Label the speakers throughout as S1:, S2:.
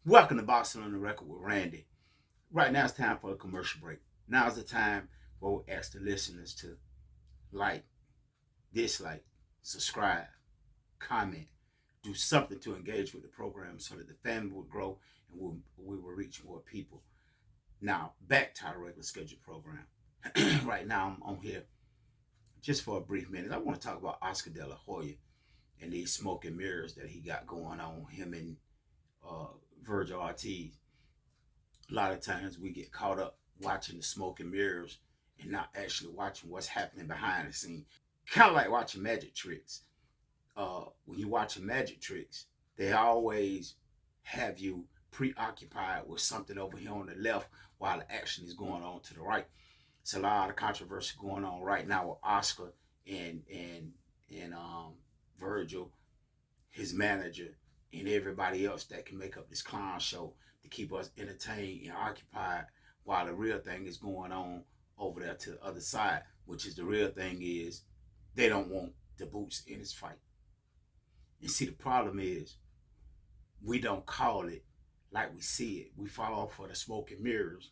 S1: Welcome to Boxing on the Record with Randy. Right now it's time for a commercial break. Now's the time where we ask the listeners to like, dislike, subscribe, comment, do something to engage with the program so that the family will grow and we will reach more people. Now, back to our regular scheduled program. Right now I'm on here just for a brief minute. I want to talk about Oscar De La Hoya and these smoke and mirrors that he got going on, him and Virgil Ortiz. A lot of times we get caught up watching the smoke and mirrors and not actually watching what's happening behind the scene. Kind of like watching magic tricks. When you're watching magic tricks, they always have you preoccupied with something over here on the left while the action is going on to the right. It's a lot of controversy going on right now with Oscar and Virgil, his manager, and everybody else that can make up this clown show to keep us entertained and occupied while the real thing is going on over there to the other side, which is the real thing is they don't want the Boots Ennis fight. And see, the problem is we don't call it like we see it. We fall for the smoke and mirrors.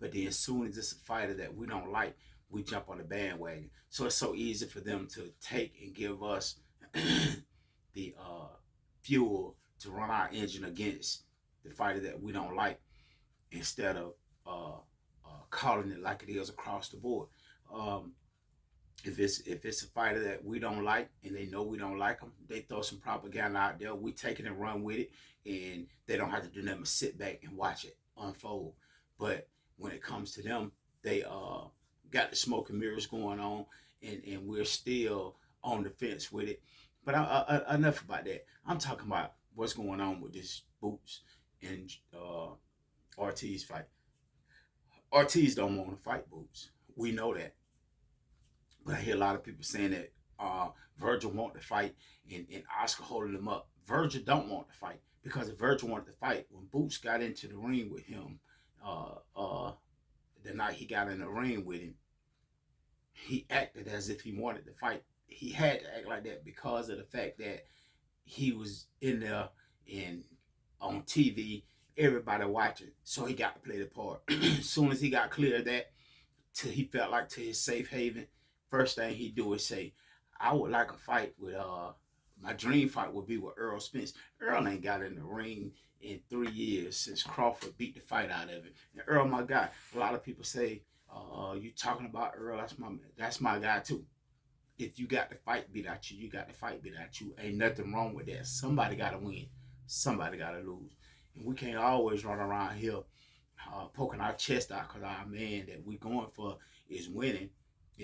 S1: But then as soon as it's a fighter that we don't like, we jump on the bandwagon. So it's so easy for them to take and give us the fuel to run our engine against the fighter that we don't like instead of calling it like it is across the board. If it's a fighter that we don't like and they know we don't like them, they throw some propaganda out there. We take it and run with it, and they don't have to do nothing but sit back and watch it unfold. But when it comes to them, they got the smoke and mirrors going on, and we're still on the fence with it. But enough about that. I'm talking about what's going on with this Boots and Ortiz fight. Ortiz don't want to fight Boots. We know that. But I hear a lot of people saying that Virgil want to fight and Oscar holding him up. Virgil don't want to fight, because if Virgil wanted to fight, when Boots got into the ring with him, the night he got in the ring with him, he acted as if he wanted to fight. He had to act like that because of the fact that he was in there and on TV, everybody watching. So he got to play the part. As soon as he got clear of that, he felt like to his safe haven, first thing he do is say, I would like a fight with my dream fight would be with Earl Spence. Earl ain't got in the ring in 3 years since Crawford beat the fight out of him. And Earl, my guy. A lot of people say, you talking about Earl, that's my guy too. If you got the fight beat out you, you got the fight beat out you. Ain't nothing wrong with that. Somebody got to win. Somebody got to lose. And we can't always run around here poking our chest out because our man that we going for is winning.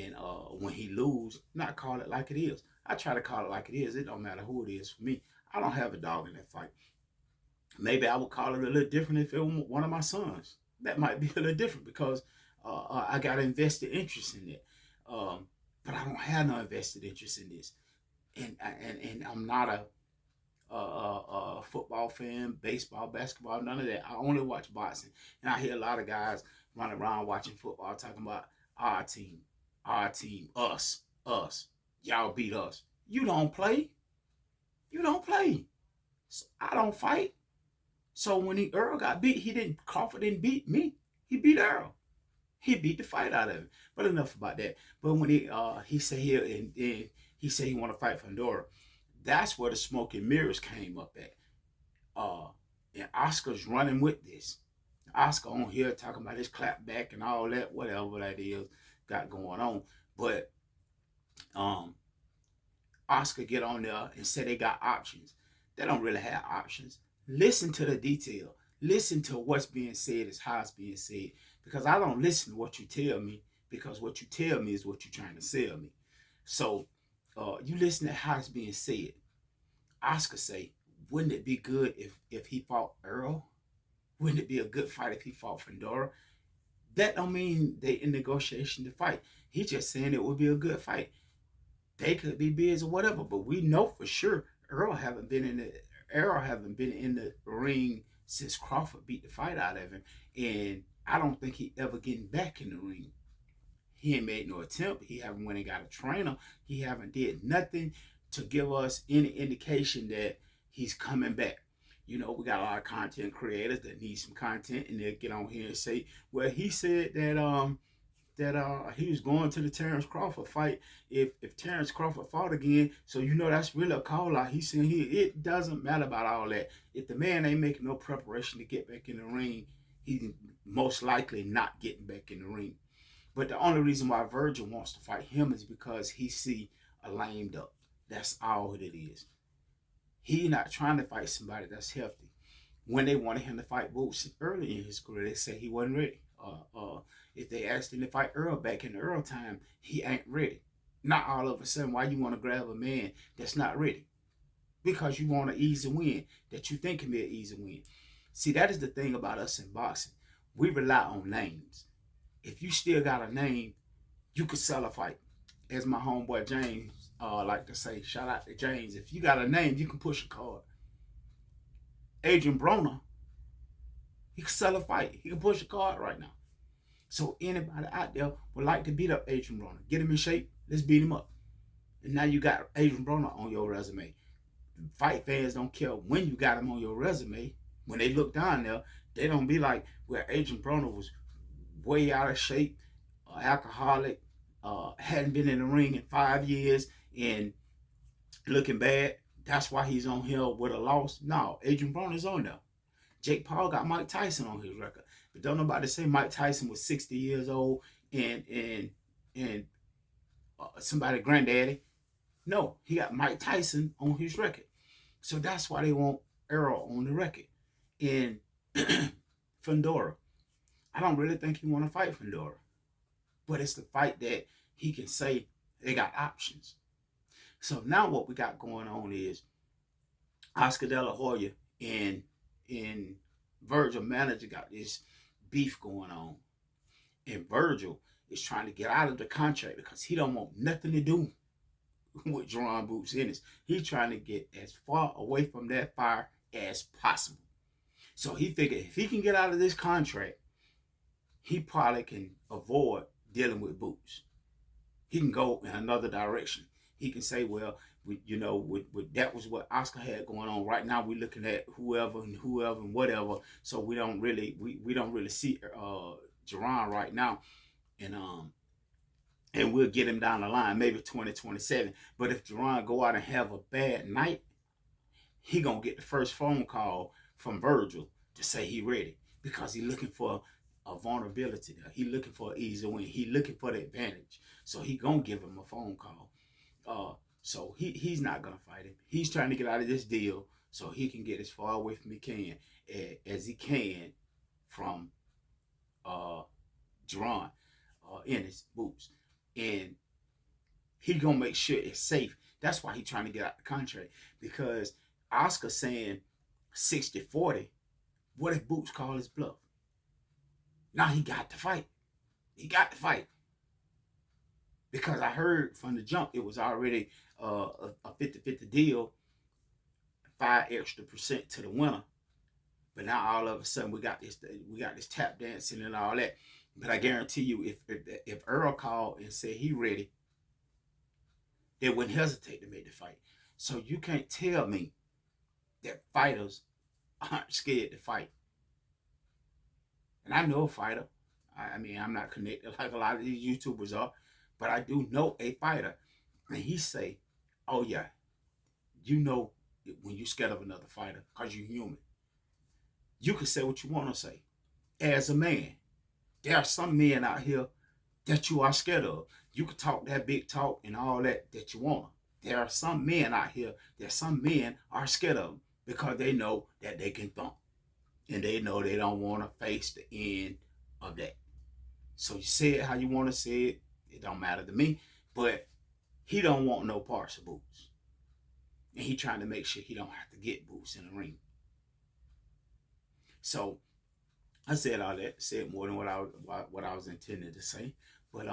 S1: And when he lose, not call it like it is. I try to call it like it is. It don't matter who it is for me. I don't have a dog in that fight. Maybe I would call it a little different if it was one of my sons. That might be a little different because I got an invested interest in it. But I don't have no invested interest in this. And I'm not a football fan, baseball, basketball, none of that. I only watch boxing. And I hear a lot of guys running around watching football talking about our team, us. Y'all beat us. You don't play. You don't play. So I don't fight. So when Earl got beat, Crawford didn't beat me. He beat Earl. He beat the fight out of him. But enough about that. But when he said here and he said he want to fight Fundora, that's where the smoke and mirrors came up at. And Oscar's running with this. Oscar on here talking about his clap back and all that, whatever that is got going on. But Oscar get on there and say they got options. They don't really have options. Listen to the detail. Listen to what's being said is how it's being said. Because I don't listen to what you tell me, because what you tell me is what you're trying to sell me. So you listen to how it's being said. Oscar say, wouldn't it be good if he fought Earl? Wouldn't it be a good fight if he fought Fundora? That don't mean they in negotiation to fight. He's just saying it would be a good fight. They could be busy or whatever, but we know for sure Earl haven't been in the ring since Crawford beat the fight out of him, and I don't think he ever getting back in the ring. He ain't made no attempt. He haven't went and got a trainer. He haven't did nothing to give us any indication that he's coming back. You know, we got a lot of content creators that need some content, and they'll get on here and say, well, he said that he was going to the Terrence Crawford fight. If Terrence Crawford fought again, so you know that's really a call out. He's saying here it doesn't matter about all that. If the man ain't making no preparation to get back in the ring, he's most likely not getting back in the ring. But the only reason why Virgil wants to fight him is because he see a lamed up. That's all it is. He's not trying to fight somebody that's healthy. When they wanted him to fight Boots early in his career, they said he wasn't ready. If they asked him to fight Earl back in the Earl time, he ain't ready. Not all of a sudden, why you want to grab a man that's not ready? Because you want an easy win that you think can be an easy win. See, that is the thing about us in boxing. We rely on names. If you still got a name, you could sell a fight. As my homeboy James like to say, shout out to James, if you got a name, you can push a card. Adrian Broner, he can sell a fight. He can push a card right now. So anybody out there would like to beat up Adrian Broner. Get him in shape. Let's beat him up. And now you got Adrian Broner on your resume. Fight fans don't care when you got him on your resume. When they look down there, they don't be like, well, Adrian Broner was way out of shape, alcoholic, hadn't been in the ring in 5 years, and looking bad. That's why he's on here with a loss. No, Adrian Broner's on there. Jake Paul got Mike Tyson on his record. But don't nobody say Mike Tyson was 60 years old and somebody granddaddy. No, he got Mike Tyson on his record. So that's why they want Errol on the record. And Fundora, I don't really think he want to fight Fundora. But it's the fight that he can say they got options. So now what we got going on is Oscar De La Hoya and Virgil manager got this beef going on. And Virgil is trying to get out of the contract because he don't want nothing to do with Jerron Boots Ennis. He's trying to get as far away from that fire as possible. So he figured if he can get out of this contract, he probably can avoid dealing with Boots. He can go in another direction. He can say, well, that was what Oscar had going on. Right now, we're looking at whoever and whatever. So we don't really see Jerron right now, and we'll get him down the line, maybe 2027. But if Jerron go out and have a bad night, he gonna get the first phone call from Virgil to say he ready because he looking for a vulnerability there. He looking for an easy win. He looking for the advantage. So he gonna give him a phone call. So he's not gonna fight him. He's trying to get out of this deal so he can get as far away from as he can from Jerron Ennis Boots. And he gonna make sure it's safe. That's why he's trying to get out the contract. Because Oscar saying 60-40, what if Boots call his bluff? Now he got to fight. He got to fight. Because I heard from the jump it was already a 50-50 deal, 5% extra to the winner. But now all of a sudden we got this tap dancing and all that. But I guarantee you, if Earl called and said he ready, they wouldn't hesitate to make the fight. So you can't tell me that fighters aren't scared to fight. And I know a fighter. I mean, I'm not connected like a lot of these YouTubers are, but I do know a fighter. And he say, oh yeah, you know when you're scared of another fighter because you're human. You can say what you want to say. As a man, there are some men out here that you are scared of. You can talk that big talk and all that you want. There are some men out here that some men are scared of because they know that they can thump. And they know they don't want to face the end of that. So you say it how you want to say it. It don't matter to me. But he don't want no parts of Boots. And he trying to make sure he don't have to get Boots in the ring. So I said all that. Said more than what I was intending to say. But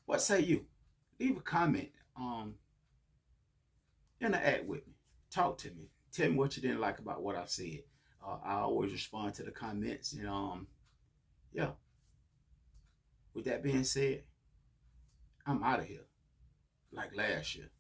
S1: what say you? Leave a comment. Interact with me. Talk to me. Tell me what you didn't like about what I said. I always respond to the comments. And yeah. With that being said, I'm out of here. Like last year.